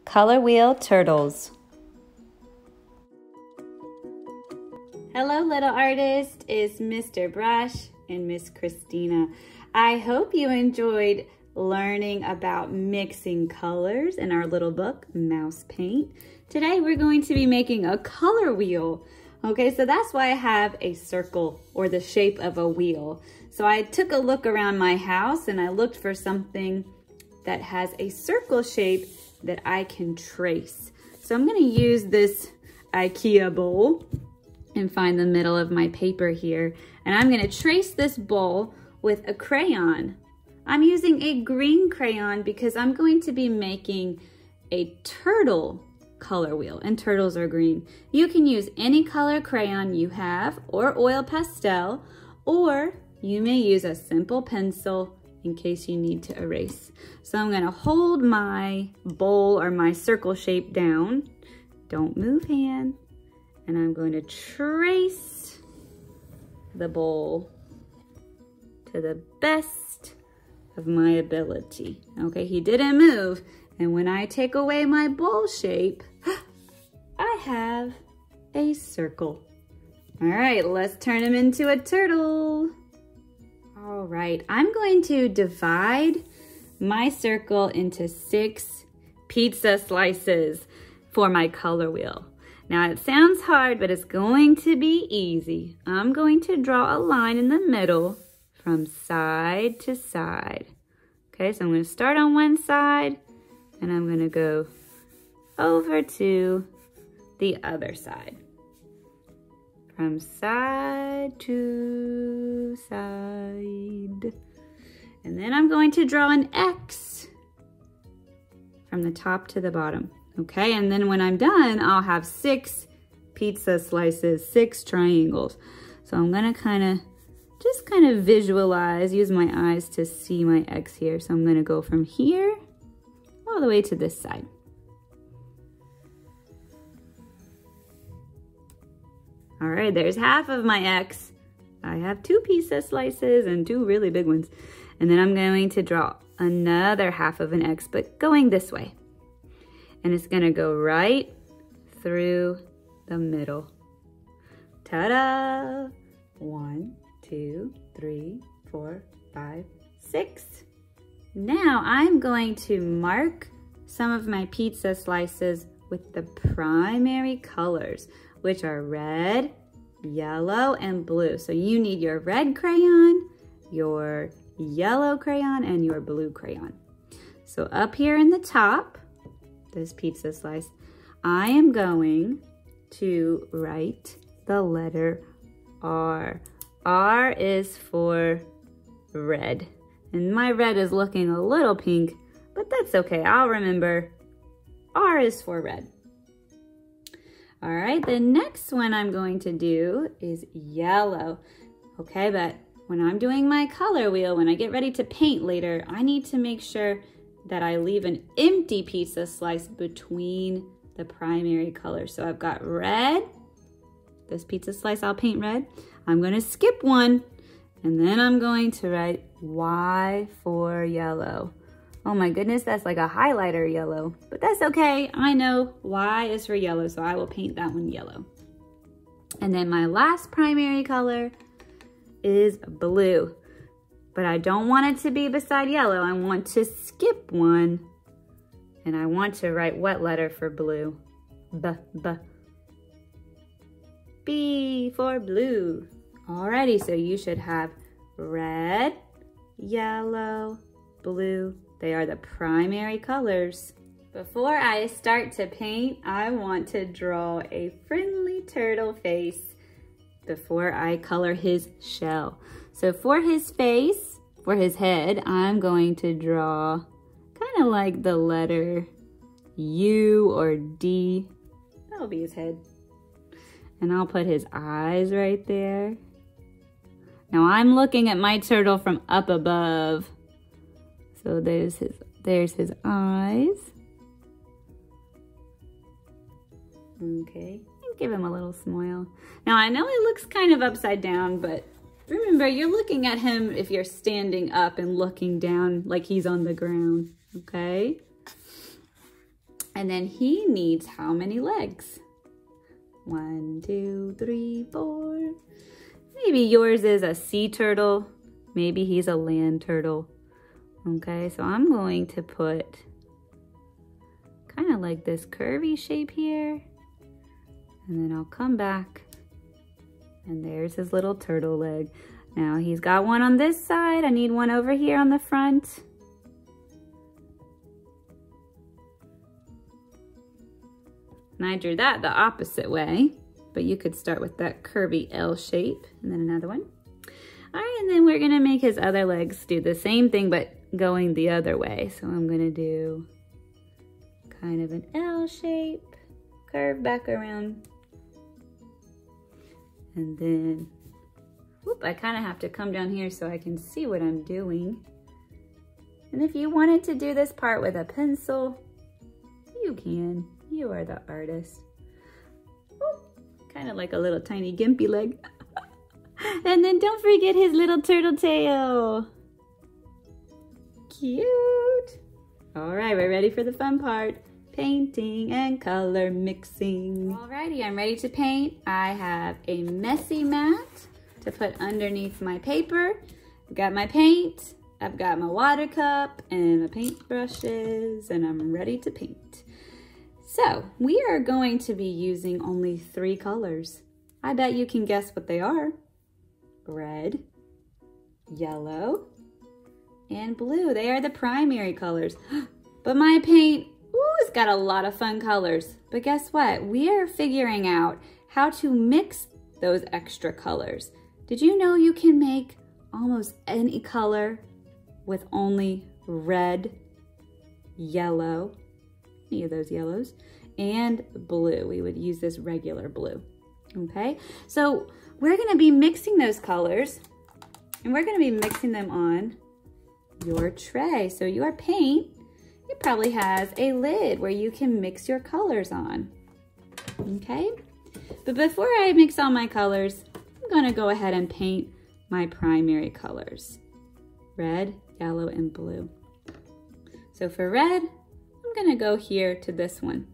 Color Wheel Turtles. Hello little artist, it's Mr. Brush and Miss Christina. I hope you enjoyed learning about mixing colors in our little book, Mouse Paint. Today we're going to be making a color wheel. Okay, so that's why I have a circle or the shape of a wheel. So I took a look around my house and I looked for something that has a circle shape that I can trace. So I'm gonna use this IKEA bowl and find the middle of my paper here. And I'm gonna trace this bowl with a crayon. I'm using a green crayon because I'm going to be making a turtle color wheel, and turtles are green. You can use any color crayon you have or oil pastel, or you may use a simple pencil in case you need to erase. So I'm gonna hold my bowl or my circle shape down. Don't move hand. And I'm going to trace the bowl to the best of my ability. Okay, he didn't move. And when I take away my bowl shape, I have a circle. All right, let's turn him into a turtle. All right, I'm going to divide my circle into 6 pizza slices for my color wheel. Now it sounds hard, but it's going to be easy. I'm going to draw a line in the middle from side to side. Okay, so I'm going to start on one side and I'm going to go over to the other side. From side to side. And then I'm going to draw an X from the top to the bottom. Okay, and then when I'm done, I'll have 6 pizza slices, 6 triangles. So I'm gonna just kind of visualize, use my eyes to see my X here. So I'm gonna go from here all the way to this side. All right, there's half of my X. I have 2 pizza slices and 2 really big ones. And then I'm going to draw another half of an X, but going this way. And it's gonna go right through the middle. Ta-da! 1, 2, 3, 4, 5, 6. Now I'm going to mark some of my pizza slices with the primary colors, which are red, yellow, and blue. So you need your red crayon, your yellow crayon, and your blue crayon. So up here in the top, this pizza slice, I am going to write the letter R. R is for red. And my red is looking a little pink, but that's okay. I'll remember R is for red. All right, the next one I'm going to do is yellow. Okay, but when I'm doing my color wheel, when I get ready to paint later, I need to make sure that I leave an empty pizza slice between the primary colors. So I've got red. This pizza slice I'll paint red. I'm gonna skip one, and then I'm going to write Y for yellow. Oh my goodness, that's like a highlighter yellow, but that's okay. I know Y is for yellow, so I will paint that one yellow. And then my last primary color is blue. But I don't want it to be beside yellow. I want to skip one. And I want to write what letter for blue? B. B for blue. Alrighty, so you should have red, yellow, blue. They are the primary colors. Before I start to paint, I want to draw a friendly turtle face before I color his shell. So for his face, for his head, I'm going to draw kind of like the letter U or D. That'll be his head. And I'll put his eyes right there. Now I'm looking at my turtle from up above. So there's his eyes. Okay, give him a little smile. Now I know he looks kind of upside down, but remember, you're looking at him if you're standing up and looking down like he's on the ground, okay? And then he needs how many legs? 1, 2, 3, 4. Maybe yours is a sea turtle. Maybe he's a land turtle. Okay, so I'm going to put kind of like this curvy shape here. And then I'll come back. And there's his little turtle leg. Now he's got one on this side. I need one over here on the front. And I drew that the opposite way, but you could start with that curvy L shape and then another one. All right, and then we're gonna make his other legs do the same thing, but going the other way. So I'm gonna do kind of an L shape, curve back around. And then, whoop, I kind of have to come down here so I can see what I'm doing. And if you wanted to do this part with a pencil, you can. You are the artist. Kind of like a little tiny gimpy leg. And then don't forget his little turtle tail. Cute. All right, we're ready for the fun part. Painting and color mixing. Alrighty, I'm ready to paint. I have a messy mat to put underneath my paper. I've got my paint, I've got my water cup and my paint brushes, and I'm ready to paint. So we are going to be using only 3 colors. I bet you can guess what they are. Red, yellow, and blue. They are the primary colors. But my paint, it's got a lot of fun colors. But guess what? We are figuring out how to mix those extra colors. Did you know you can make almost any color with only red, yellow, any of those yellows, and blue? We would use this regular blue, okay? So we're gonna be mixing those colors, and we're gonna be mixing them on your tray. So your paint, it probably has a lid where you can mix your colors on, okay? But before I mix all my colors, I'm gonna go ahead and paint my primary colors, red, yellow, and blue. So for red, I'm gonna go here to this one.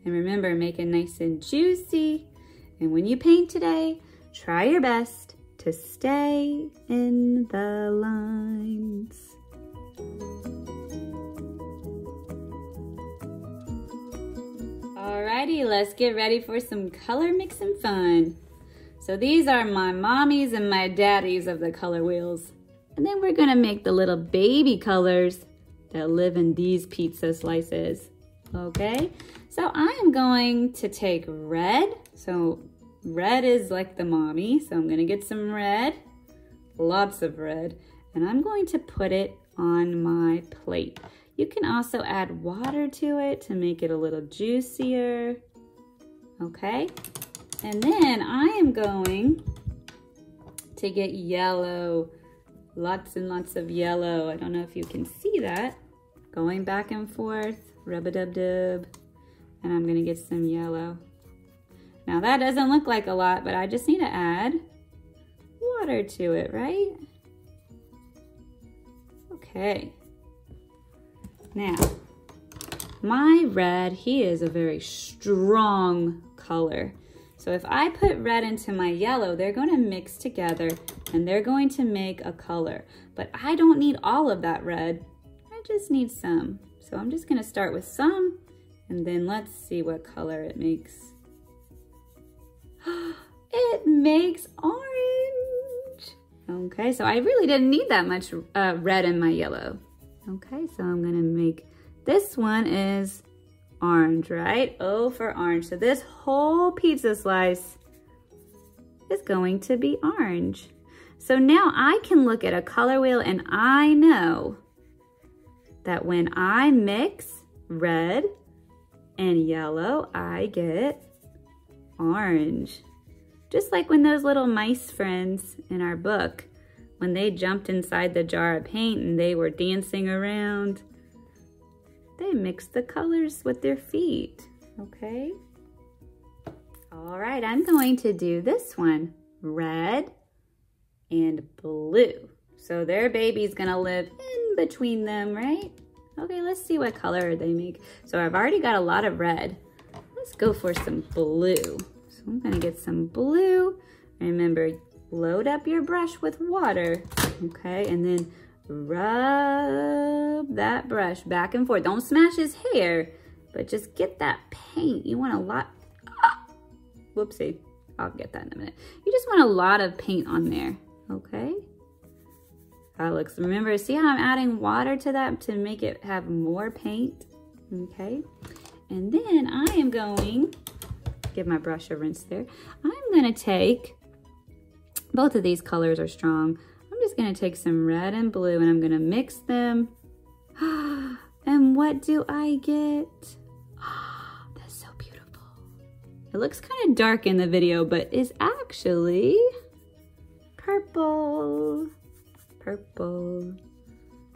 And remember, make it nice and juicy. And when you paint today, try your best to stay in the lines. Alrighty, let's get ready for some color mixing fun. So these are my mommies and my daddies of the color wheels. And then we're gonna make the little baby colors that live in these pizza slices, okay? So I am going to take red. So red is like the mommy, so I'm gonna get some red, lots of red, and I'm going to put it on my plate. You can also add water to it to make it a little juicier, okay? And then I am going to get yellow, lots and lots of yellow. I don't know if you can see that. Going back and forth, rub-a-dub-dub, and I'm gonna get some yellow. Now that doesn't look like a lot, but I just need to add water to it, right? Okay. Now, my red, he is a very strong color. So if I put red into my yellow, they're going to mix together and they're going to make a color. But I don't need all of that red. I just need some. So I'm just going to start with some and then let's see what color it makes. It makes orange. Okay, so I really didn't need that much red in my yellow. Okay, so I'm gonna make, this one is orange, right? O for orange. So this whole pizza slice is going to be orange. So now I can look at a color wheel and I know that when I mix red and yellow, I get orange. Just like when those little mice friends in our book, when they jumped inside the jar of paint and they were dancing around, they mixed the colors with their feet, okay? All right, I'm going to do this one, red and blue. So their baby's gonna live in between them, right? Okay, let's see what color they make. So I've already got a lot of red. Let's go for some blue. So I'm gonna get some blue. Remember, load up your brush with water, okay? And then rub that brush back and forth. Don't smash his hair, but just get that paint. You want a lot, whoopsie, I'll get that in a minute. You just want a lot of paint on there, okay? That looks, remember, see how I'm adding water to that to make it have more paint, okay? And then I am going, give my brush a rinse there. I'm gonna take, both of these colors are strong. I'm just gonna take some red and blue and I'm gonna mix them. And what do I get? Oh, that's so beautiful. It looks kind of dark in the video, but it's actually purple. Purple.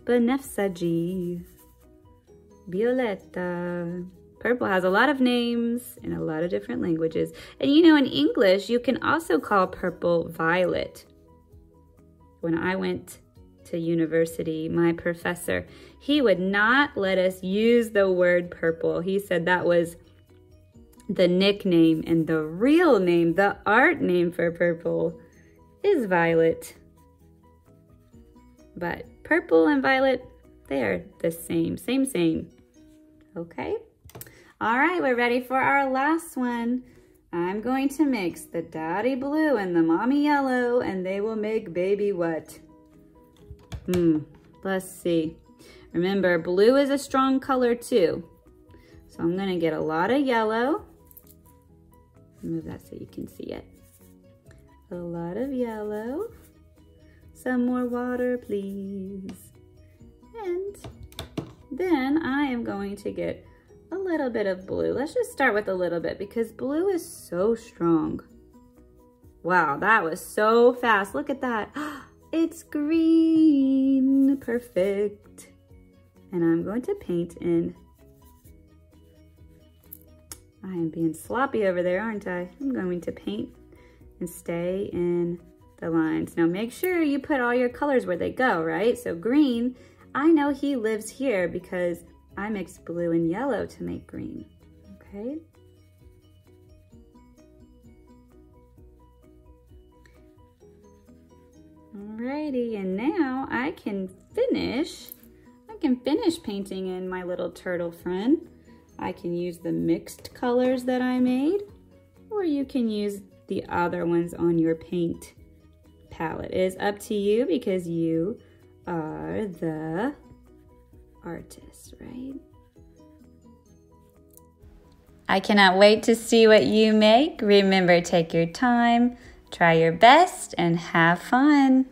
Benefsaji. Violeta. Purple has a lot of names in a lot of different languages. And you know, in English, you can also call purple violet. When I went to university, my professor, he would not let us use the word purple. He said that was the nickname, and the real name, the art name for purple is violet. But purple and violet, they are the same, same. Okay? All right, we're ready for our last one. I'm going to mix the daddy blue and the mommy yellow, and they will make baby what? Let's see. Remember, blue is a strong color too. So I'm gonna get a lot of yellow. Move that so you can see it. A lot of yellow. Some more water, please. And then I am going to get a little bit of blue. Let's just start with a little bit because blue is so strong. Wow, that was so fast. Look at that. It's green. Perfect. And I'm going to paint in. I am being sloppy over there, aren't I? I'm going to paint and stay in the lines. Now make sure you put all your colors where they go, right? So green, I know he lives here because I mixed blue and yellow to make green, okay? Alrighty, and now I can finish painting in my little turtle friend. I can use the mixed colors that I made, or you can use the other ones on your paint palette. It is up to you because you are the artist, right? I cannot wait to see what you make. Remember, take your time, try your best, and have fun.